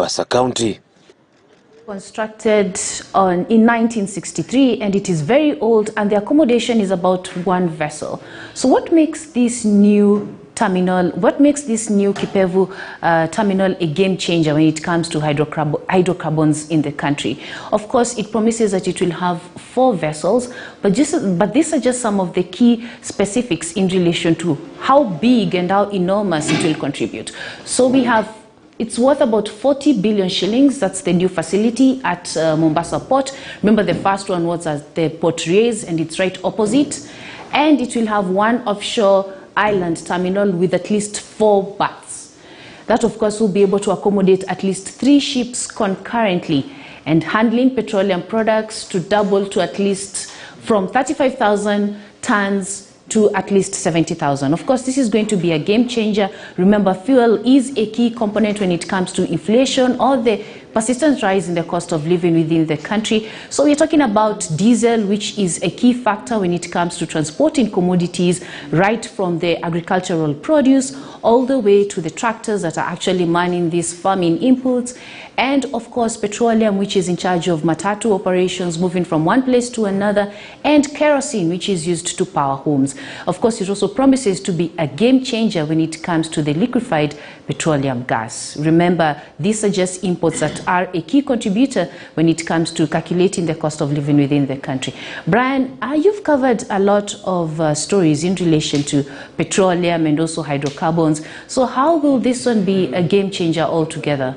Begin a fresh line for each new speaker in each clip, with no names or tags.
Mombasa County.
Constructed in 1963, and it is very old, and the accommodation is about 1 vessel. So what makes this new terminal, what makes this new Kipevu terminal a game changer when it comes to hydrocarbons in the country? Of course, it promises that it will have 4 vessels, but these are just some of the key specifics in relation to how big and how enormous it will contribute. So we have, it's worth about 40 billion shillings. That's the new facility at Mombasa Port. Remember, the first one was at the Port Race, and it's right opposite. And it will have 1 offshore island terminal with at least 4 berths. That, of course, will be able to accommodate at least 3 ships concurrently, and handling petroleum products to double to at least from 35,000 tons to at least 70,000. Of course, this is going to be a game changer. Remember, fuel is a key component when it comes to inflation or the persistent rise in the cost of living within the country. So we're talking about diesel, which is a key factor when it comes to transporting commodities, right from the agricultural produce all the way to the tractors that are actually manning these farming inputs. And of course, petroleum, which is in charge of matatu operations, moving from one place to another, and kerosene, which is used to power homes. Of course, it also promises to be a game changer when it comes to the liquefied petroleum gas. Remember, these are just imports that are a key contributor when it comes to calculating the cost of living within the country. Brian, you've covered a lot of stories in relation to petroleum and also hydrocarbons. So how will this one be a game changer altogether?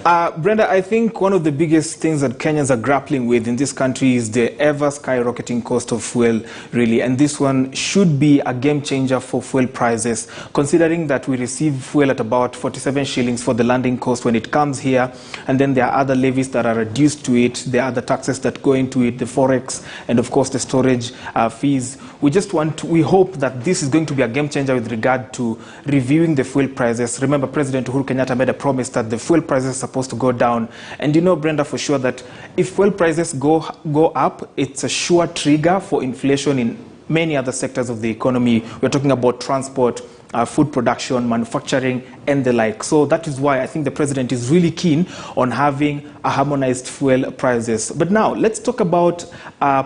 Brenda, I think one of the biggest things that Kenyans are grappling with in this country is the ever skyrocketing cost of fuel, really. And this one should be a game changer for fuel prices, considering that we receive fuel at about 47 shillings for the landing cost when it comes here. And then there are other levies that are reduced to it. There are other taxes that go into it, the forex, and of course the storage fees. We hope that this is going to be a game changer with regard to reviewing the fuel prices. Remember, President Uhuru Kenyatta made a promise that the fuel prices are supposed to go down. And you know, Brenda, for sure that if fuel prices go up, it's a sure trigger for inflation in many other sectors of the economy. We're talking about transport, food production, manufacturing, and the like. So that is why I think the president is really keen on having a harmonized fuel prices. But now, let's talk about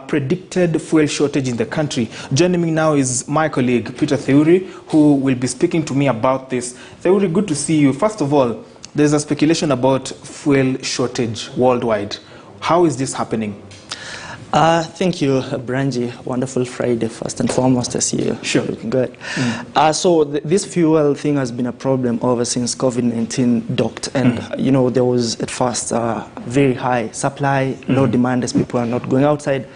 predicted fuel shortage in the country. Joining me now is my colleague, Peter Theuri, who will be speaking to me about this. Theuri, good to see you. First of all, there's a speculation about fuel shortage worldwide. How is this happening?
Thank you, Branji. Wonderful Friday, first and foremost, to see you.
Sure.
Looking good. So this fuel thing has been a problem ever since COVID-19 docked. And, you know, there was at first very high supply, low demand as people are not going outside.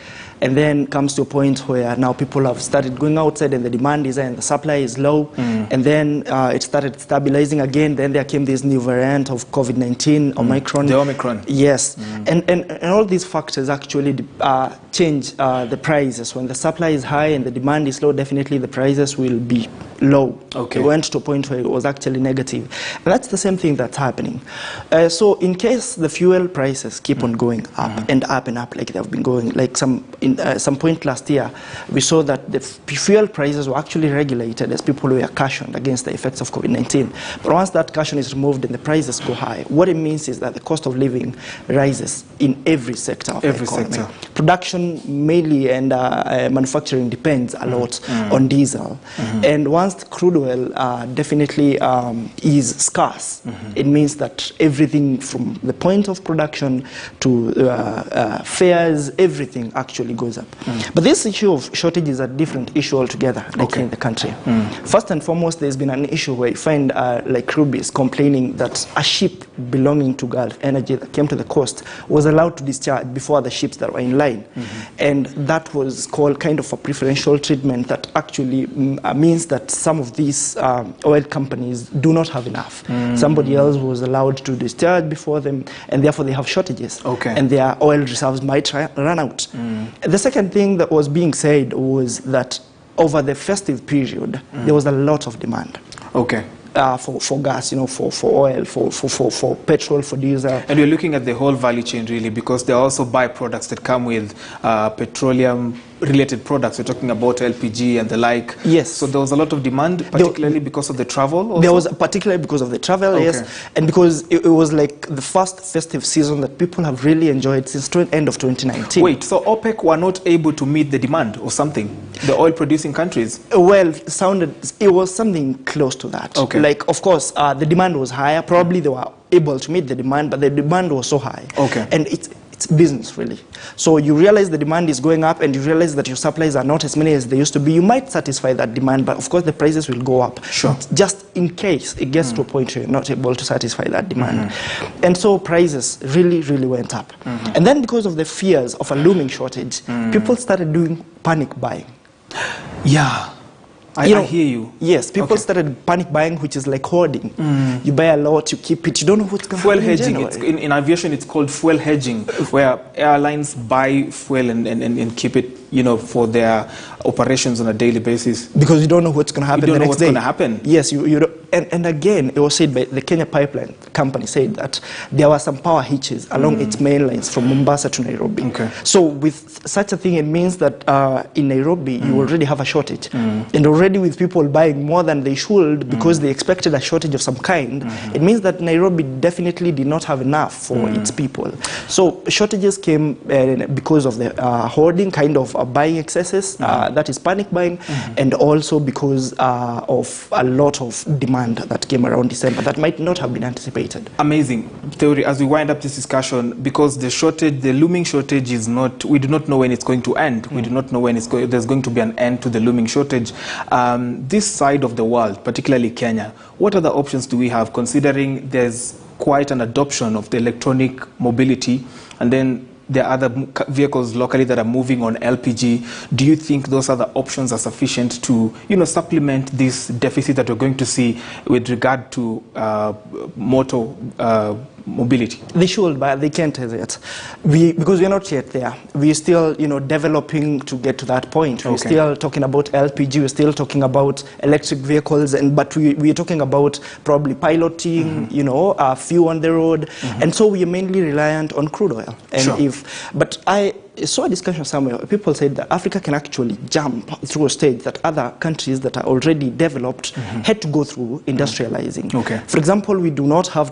And then comes to a point where now people have started going outside and the demand is high and the supply is low. And then it started stabilizing again. Then there came this new variant of COVID-19, Omicron.
The Omicron.
Yes. And all these factors actually change the prices. When the supply is high and the demand is low, definitely the prices will be low.
Okay.
It went to a point where it was actually negative. And that's the same thing that's happening. So in case the fuel prices keep on going up and up and up like they've been going, like some point last year, we saw that the fuel prices were actually regulated as people were cautioned against the effects of COVID-19. But once that caution is removed and the prices go high, what it means is that the cost of living rises in every sector of the economy. Production mainly and manufacturing depends a lot on diesel. And once crude oil definitely is scarce, it means that everything from the point of production to fares, everything actually goes up. But this issue of shortage is a different issue altogether, like in the country. First and foremost, there's been an issue where you find like Ruby's complaining that a ship belonging to Gulf Energy that came to the coast was allowed to discharge before the ships that were in line. And that was called kind of a preferential treatment that actually means that some of these oil companies do not have enough. Somebody else was allowed to discharge before them, and therefore they have shortages. And their oil reserves might run out. The second thing that was being said was that over the festive period, there was a lot of demand. For gas, you know, for oil, for petrol, for diesel.
And you're looking at the whole value chain, really, because there are also byproducts that come with petroleum related products. We're talking about LPG and the like.
Yes.
So there was a lot of demand, particularly because of the travel also?
There was particularly because of the travel, yes. And because it was like the first festive season that people have really enjoyed since end of 2019.
Wait, so OPEC were not able to meet the demand or something? The oil-producing countries?
Well, it was something close to that.
Okay.
Like, of course, the demand was higher. Probably they were able to meet the demand, but the demand was so high.
Okay.
And it's business, really. So you realize the demand is going up, and you realize that your supplies are not as many as they used to be. You might satisfy that demand, but of course the prices will go up.
Sure.
Just in case it gets to a point where you're not able to satisfy that demand. And so prices really, really went up. And then because of the fears of a looming shortage, people started doing panic buying.
Yeah. I hear you.
Yes, people started panic buying, which is like hoarding. You buy a lot, you keep it, you don't know what's going to happen.
Fuel hedging. In aviation, it's called fuel hedging, where airlines buy fuel and keep it, for their operations on a daily basis.
Because you don't know what's going to happen the next day.
You don't know what's going to happen.
Yes, you don't. And again, it was said by the Kenya Pipeline Company said that there were some power hitches along its main lines from Mombasa to Nairobi.
Okay.
So with such a thing, it means that in Nairobi, you already have a shortage. And already with people buying more than they should because they expected a shortage of some kind, it means that Nairobi definitely did not have enough for its people. So shortages came because of the hoarding, kind of buying excesses, that is panic buying, and also because of a lot of demand that came around December that might not have been anticipated.
Amazing. Theory, as we wind up this discussion, because the looming shortage is not, we do not know when it's going to end. We do not know when there's going to be an end to the looming shortage. This side of the world, particularly Kenya, what other options do we have, considering there's quite an adoption of the electronic mobility, and then there are other vehicles locally that are moving on LPG? Do you think those other options are sufficient to, supplement this deficit that we're going to see with regard to motor mobility?
They should, but they can't as yet. Because we're not yet there. We're still, developing to get to that point. We're still talking about LPG, we're still talking about electric vehicles, but we're talking about probably piloting, a few on the road. And so we are mainly reliant on crude oil. And but I saw a discussion somewhere, people said that Africa can actually jump through a stage that other countries that are already developed had to go through industrializing. For example, we did not have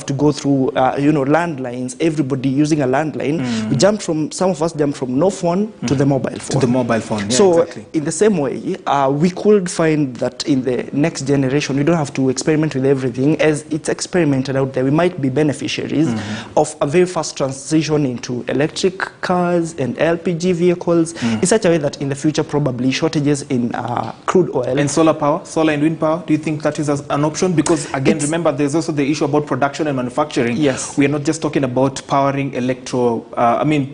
to go through, landlines, everybody using a landline. Some of us jumped from no phone to the mobile phone.
To the mobile phone, yeah,
so
exactly.
In the same way, we could find that in the next generation, we don't have to experiment with everything. As it's experimented out there, we might be beneficiaries of a very fast transition into electric cars and LPG vehicles in such a way that in the future probably shortages in crude oil.
And solar power, solar and wind power, do you think that is an option? Because again, remember, there's also the issue about production and manufacturing.
Yes.
We are not just talking about powering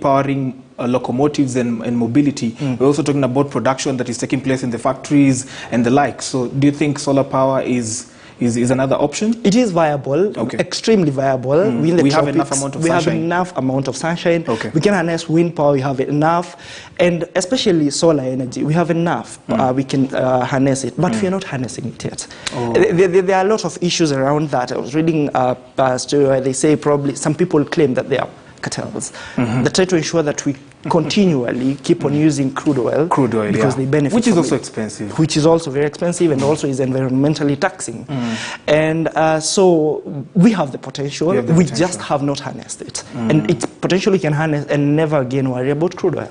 powering locomotives and mobility. We're also talking about production that is taking place in the factories and the like. So do you think solar power is another option?
It is viable, extremely viable.
We have enough amount of sunshine.
We have enough amount of sunshine.
We
can harness wind power, we have enough. And especially solar energy, we have enough. We can harness it, but we are not harnessing it yet. There are a lot of issues around that. I was reading a story where they say probably some people claim that they are cartels that try to ensure that we continually keep on using crude oil because they benefit
which is
from
also
it.
expensive.
Which is also very expensive and also is environmentally taxing. And so we have the potential, we just have not harnessed it. And its potential we can harness and never again worry about crude oil.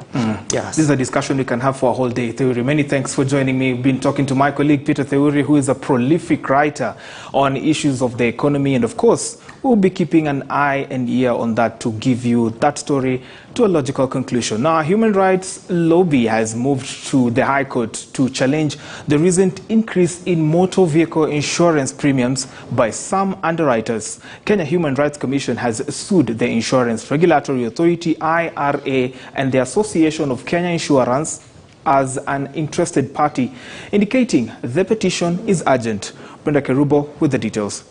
Yes.
This is a discussion we can have for a whole day. Theuri, many thanks for joining me. We've been talking to my colleague Peter Theuri, who is a prolific writer on issues of the economy, and of course we'll be keeping an eye and ear on that to give you that story to a logical conclusion. Now, a human rights lobby has moved to the High Court to challenge the recent increase in motor vehicle insurance premiums by some underwriters. Kenya Human Rights Commission has sued the Insurance Regulatory Authority, IRA, and the Association of Kenya Insurance as an interested party, indicating the petition is urgent. Brenda Kerubo with the details.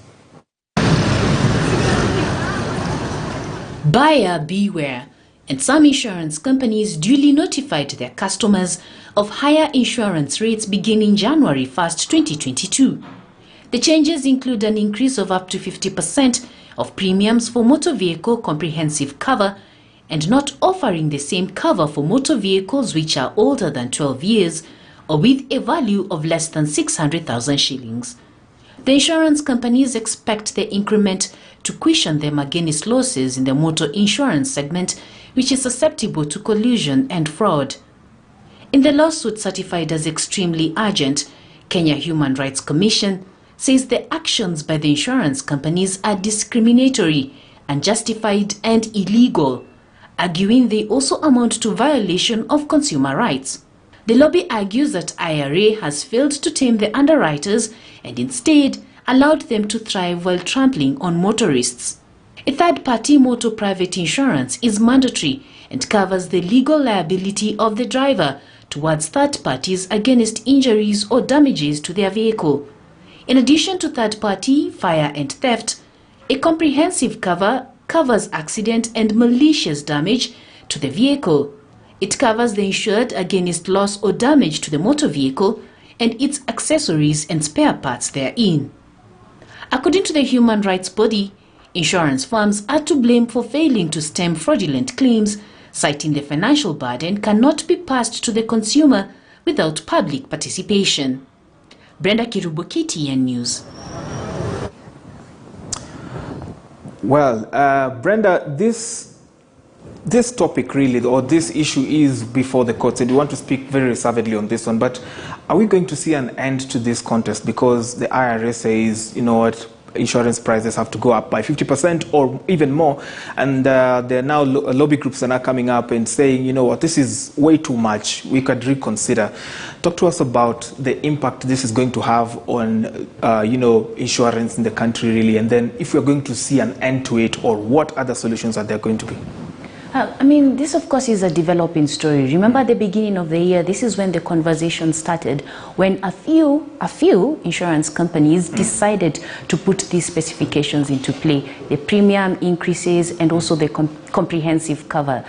Buyer beware, and some insurance companies duly notified their customers of higher insurance rates beginning January 1st, 2022. The changes include an increase of up to 50% of premiums for motor vehicle comprehensive cover and not offering the same cover for motor vehicles which are older than 12 years or with a value of less than 600,000 shillings. The insurance companies expect the increment to cushion them against losses in the motor insurance segment, which is susceptible to collusion and fraud. In the lawsuit certified as extremely urgent, Kenya Human Rights Commission says the actions by the insurance companies are discriminatory, unjustified and illegal, arguing they also amount to violation of consumer rights. The lobby argues that IRA has failed to tame the underwriters and instead allowed them to thrive while trampling on motorists. A third-party motor private insurance is mandatory and covers the legal liability of the driver towards third parties against injuries or damages to their vehicle. In addition to third-party, fire and theft, a comprehensive cover covers accident and malicious damage to the vehicle. It covers the insured against loss or damage to the motor vehicle and its accessories and spare parts therein. According to the human rights body, insurance firms are to blame for failing to stem fraudulent claims, citing the financial burden cannot be passed to the consumer without public participation. Brenda Kirubo, KTN News.
Well, Brenda, this topic really, or this issue is before the courts, and we want to speak very reservedly on this one, but are we going to see an end to this contest? Because the IRA says, you know what, insurance prices have to go up by 50% or even more, and there are now lobby groups that are coming up and saying, you know what, this is way too much, we could reconsider. Talk to us about the impact this is going to have on, you know, insurance in the country really, and then if we're going to see an end to it, or what other solutions are there going to be?
I mean, this of course is a developing story. Remember at the beginning of the year, this is when the conversation started, when a few insurance companies decided to put these specifications into play, the premium increases and also the comprehensive cover,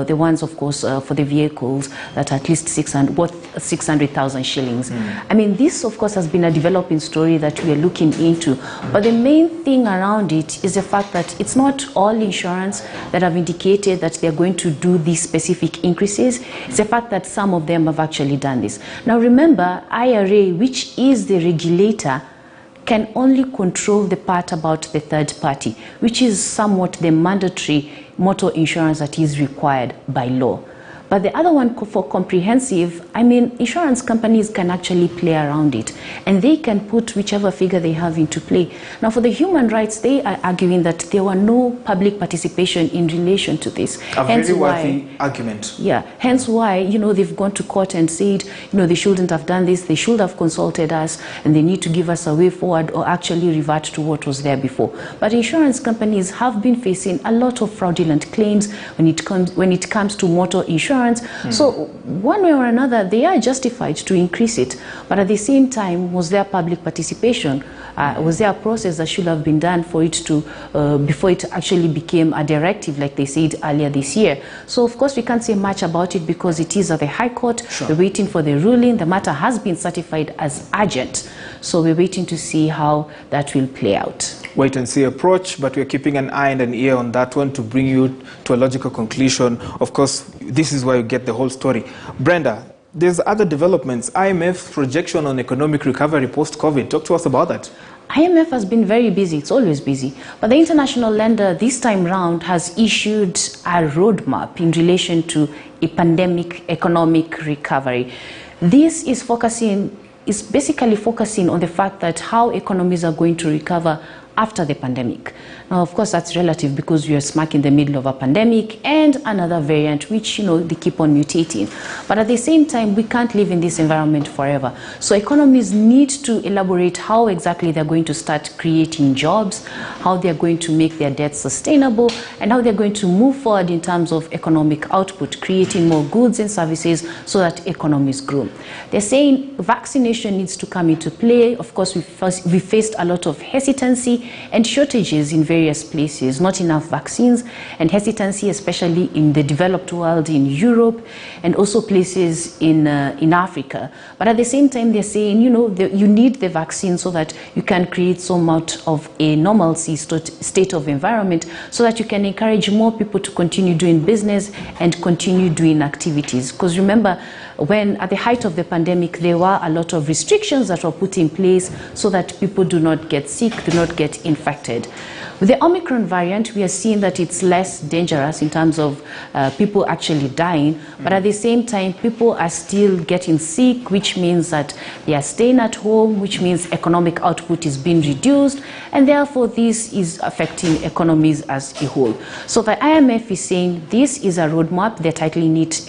the ones of course for the vehicles that are at least 600,000 shillings. I mean, this of course has been a developing story that we are looking into, but the main thing around it is the fact that it's not all insurance that have indicated that they're going to do these specific increases. It's the fact that some of them have actually done this. Now remember, IRA, which is the regulator, can only control the part about the third party, which is somewhat the mandatory motor insurance that is required by law. But the other one for comprehensive, I mean, insurance companies can actually play around it and they can put whichever figure they have into play. Now for the human rights, they are arguing that there were no public participation in relation to this.
A very worthy argument.
Yeah, hence why, you know, they've gone to court and said, you know, they shouldn't have done this, they should have consulted us and they need to give us a way forward or actually revert to what was there before. But insurance companies have been facing a lot of fraudulent claims when it comes to motor insurance. So one way or another, they are justified to increase it. But at the same time, was there public participation? Was there a process that should have been done for it to, before it actually became a directive, like they said earlier this year? So of course, we can't say much about it because it is at the High Court. Sure. We're waiting for the ruling. The matter has been certified as urgent. So we're waiting to see how that will play out.
Wait and see approach, but we're keeping an eye and an ear on that one to bring you to a logical conclusion. Of course, this is where you get the whole story. Brenda, there's other developments. IMF's projection on economic recovery post-COVID. Talk to us about that.
IMF has been very busy. It's always busy. But the international lender this time round has issued a roadmap in relation to a pandemic economic recovery. This is basically focusing on the fact that how economies are going to recover after the pandemic. Now, of course, that's relative because we are smack in the middle of a pandemic and another variant, which, you know, they keep on mutating. But at the same time, we can't live in this environment forever. So economies need to elaborate how exactly they're going to start creating jobs, how they're going to make their debt sustainable, and how they're going to move forward in terms of economic output, creating more goods and services so that economies grow. They're saying vaccination needs to come into play. Of course, we faced a lot of hesitancy and shortages in various places, not enough vaccines, and hesitancy, especially in the developed world, in Europe, and also places in Africa. But at the same time, they're saying, you know, you need the vaccine so that you can create so much of a normalcy state of environment, so that you can encourage more people to continue doing business and continue doing activities. Because remember, when at the height of the pandemic, there were a lot of restrictions that were put in place so that people do not get sick, do not get infected. With the Omicron variant, we are seeing that it's less dangerous in terms of people actually dying, but at the same time, people are still getting sick, which means that they are staying at home, which means economic output is being reduced, and therefore this is affecting economies as a whole. So the IMF is saying this is a roadmap. They're titling it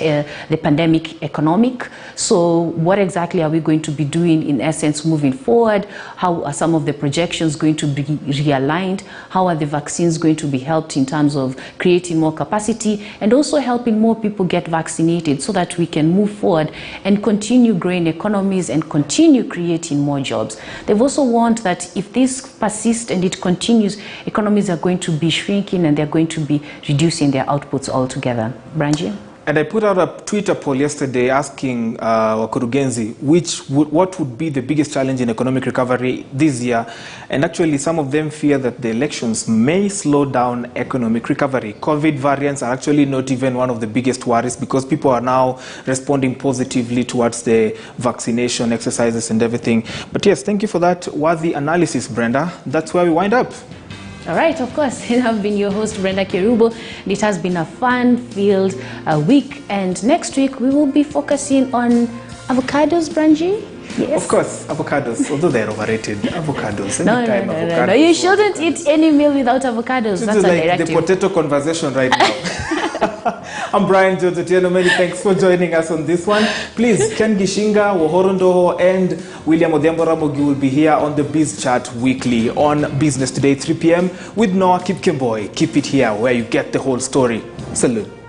the pandemic economic. So what exactly are we going to be doing in essence moving forward? How are some of the projections going to be realigned? How are the vaccines going to be helped in terms of creating more capacity and also helping more people get vaccinated so that we can move forward and continue growing economies and continue creating more jobs? They've also warned that if this persists and it continues, economies are going to be shrinking and they're going to be reducing their outputs altogether. Branji?
And I put out a Twitter poll yesterday asking Wakurugenzi what would be the biggest challenge in economic recovery this year. And actually, some of them fear that the elections may slow down economic recovery. COVID variants are actually not even one of the biggest worries because people are now responding positively towards the vaccination exercises and everything. But yes, thank you for that worthy analysis, Brenda. That's where we wind up.
All right, of course, I've been your host, Brenda Kerubo. It has been a fun-filled week, and next week we will be focusing on avocados, Branji. Yes.
Of course, avocados, although they're overrated. Avocados,
No. You shouldn't eat any meal without avocados.
This
That's
is
a
like
directive.
the potato conversation right now. I'm Brian Jojotieno. Many thanks for joining us on this one. Please, Ken Gishinga, Wohorondoho, and William Odhiambo Ramogi will be here on the Biz Chat weekly on Business Today, 3 p.m. with Noah Kipkemboy. Keep it here where you get the whole story. Salute.